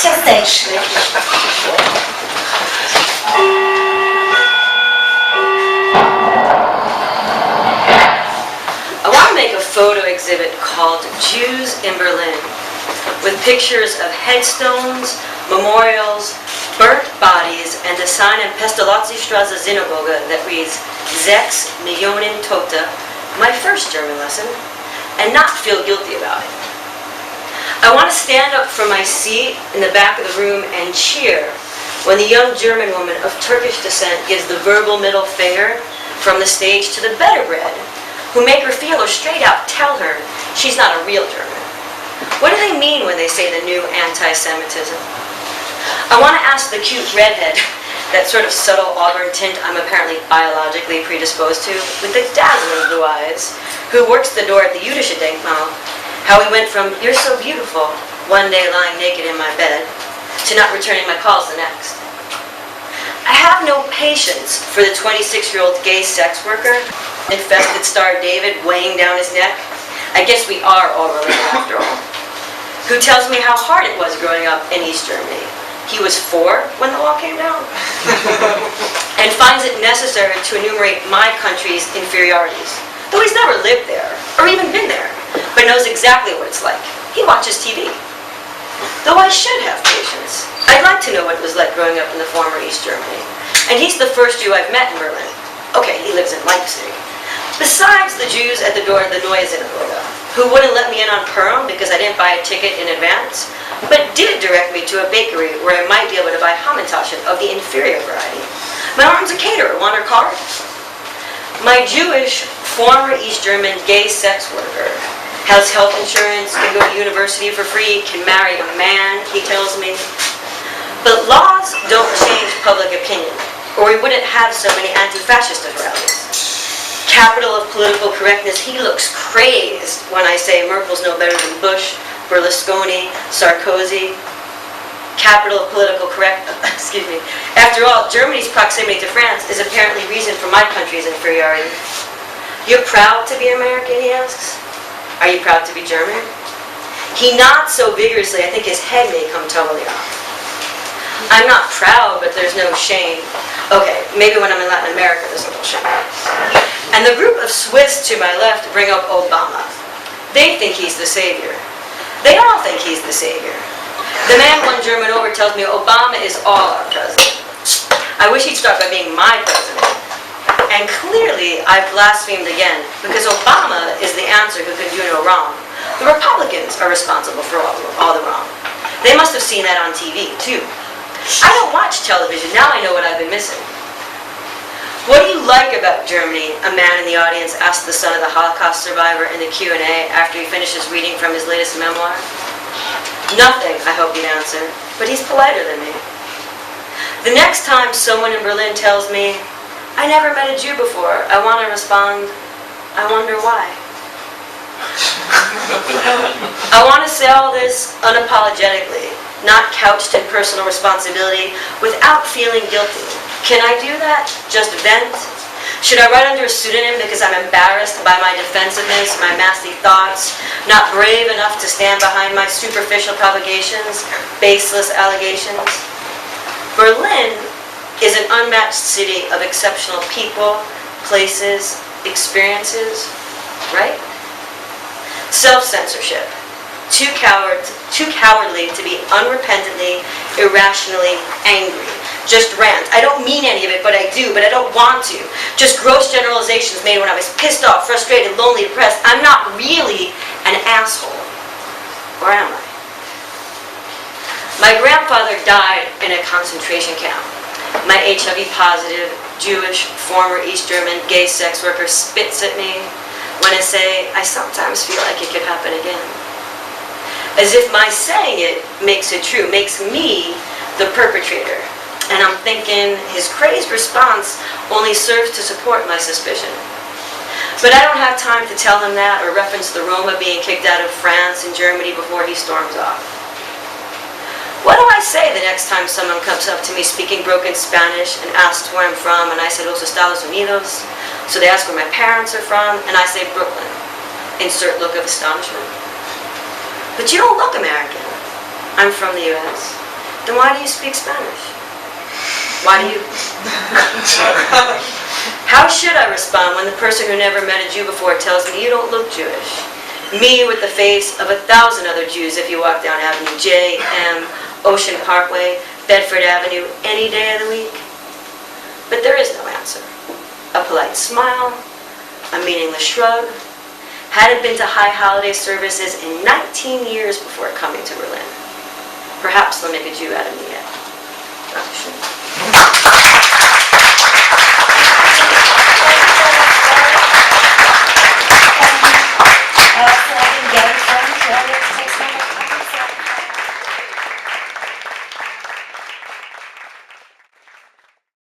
Take stage. I want to make a photo exhibit called Jews in Berlin, with pictures of headstones, memorials, burnt bodies, and a sign in Pestalozzistraße Synagogue that reads 6 Millionen Tote, my first German lesson, and not feel guilty about it. I want to stand up from my seat in the back of the room and cheer when the young German woman of Turkish descent gives the verbal middle finger from the stage to the better bred, who make her feel or straight out tell her she's not a real German. What do they mean when they say the new anti-Semitism? I want to ask the cute redhead, that sort of subtle auburn tint I'm apparently biologically predisposed to, with the dazzling blue eyes, who works the door at the Jüdische Denkmal, how he went from, "You're so beautiful," one day lying naked in my bed, to not returning my calls the next. I have no patience for the 26-year-old gay sex worker, infested Star David weighing down his neck. I guess we are all related after all. Who tells me how hard it was growing up in East Germany. He was 4 when the wall came down. And finds it necessary to enumerate my country's inferiorities, though he's never lived there, or even been there, but knows exactly what it's like. He watches TV. Though I should have patience. I'd like to know what it was like growing up in the former East Germany. And he's the first Jew I've met in Berlin. Okay, he lives in Leipzig. Besides the Jews at the door of the Neue Synagogue, who wouldn't let me in on Purim because I didn't buy a ticket in advance, but did direct me to a bakery where I might be able to buy Hamantaschen of the inferior variety. My mom's a caterer. Want her card? My Jewish, former East German gay sex worker has health insurance, can go to university for free, can marry a man, he tells me. But laws don't change public opinion, or we wouldn't have so many anti-fascist rallies. Capital of political correctness, he looks crazed when I say Merkel's no better than Bush, Berlusconi, Sarkozy. Capital of political excuse me. After all, Germany's proximity to France is apparently reason for my country's inferiority. You're proud to be American, he asks. Are you proud to be German? He nods so vigorously, I think his head may come tumbling off. I'm not proud, but there's no shame. Okay, maybe when I'm in Latin America, there's a little shame. And the group of Swiss to my left bring up Obama. They think he's the savior. They all think he's the savior. The man one German over tells me Obama is all our president. I wish he'd start by being my president. And clearly, I've blasphemed again, because Obama is the answer who can do no wrong. The Republicans are responsible for all the wrong. They must have seen that on TV, too. I don't watch television. Now I know what I've been missing. What do you like about Germany? A man in the audience asked the son of the Holocaust survivor in the Q&A after he finishes reading from his latest memoir. Nothing, I hope he'd answer, but he's politer than me. The next time someone in Berlin tells me, I never met a Jew before, I want to respond, I wonder why. I want to say all this unapologetically, not couched in personal responsibility, without feeling guilty. Can I do that? Just vent? Should I write under a pseudonym because I'm embarrassed by my defensiveness, my nasty thoughts, not brave enough to stand behind my superficial propagations, baseless allegations? Berlin is an unmatched city of exceptional people, places, experiences, right? Self-censorship. Too cowardly to be unrepentantly, irrationally angry. Just rant. I don't mean any of it, but I do, but I don't want to. Just gross generalizations made when I was pissed off, frustrated, lonely, depressed. I'm not really an asshole. Or am I? My grandfather died in a concentration camp. My HIV-positive, Jewish, former East German gay sex worker spits at me when I say, I sometimes feel like it could happen again. As if my saying it makes it true, makes me the perpetrator. And I'm thinking his crazed response only serves to support my suspicion. But I don't have time to tell him that or reference the Roma being kicked out of France and Germany before he storms off. What do I say the next time someone comes up to me speaking broken Spanish and asks where I'm from, and I say Los Estados Unidos? So they ask where my parents are from, and I say Brooklyn. Insert look of astonishment. But you don't look American. I'm from the US. Then why do you speak Spanish? Why do you? How should I respond when the person who never met a Jew before tells me you don't look Jewish? Me with the face of 1,000 other Jews if you walk down Avenue J, M, Ocean Parkway, Bedford Avenue, any day of the week? But there is no answer. A polite smile, a meaningless shrug. Hadn't been to high holiday services in 19 years before coming to Berlin. Perhaps they'll make a Jew out of me yet.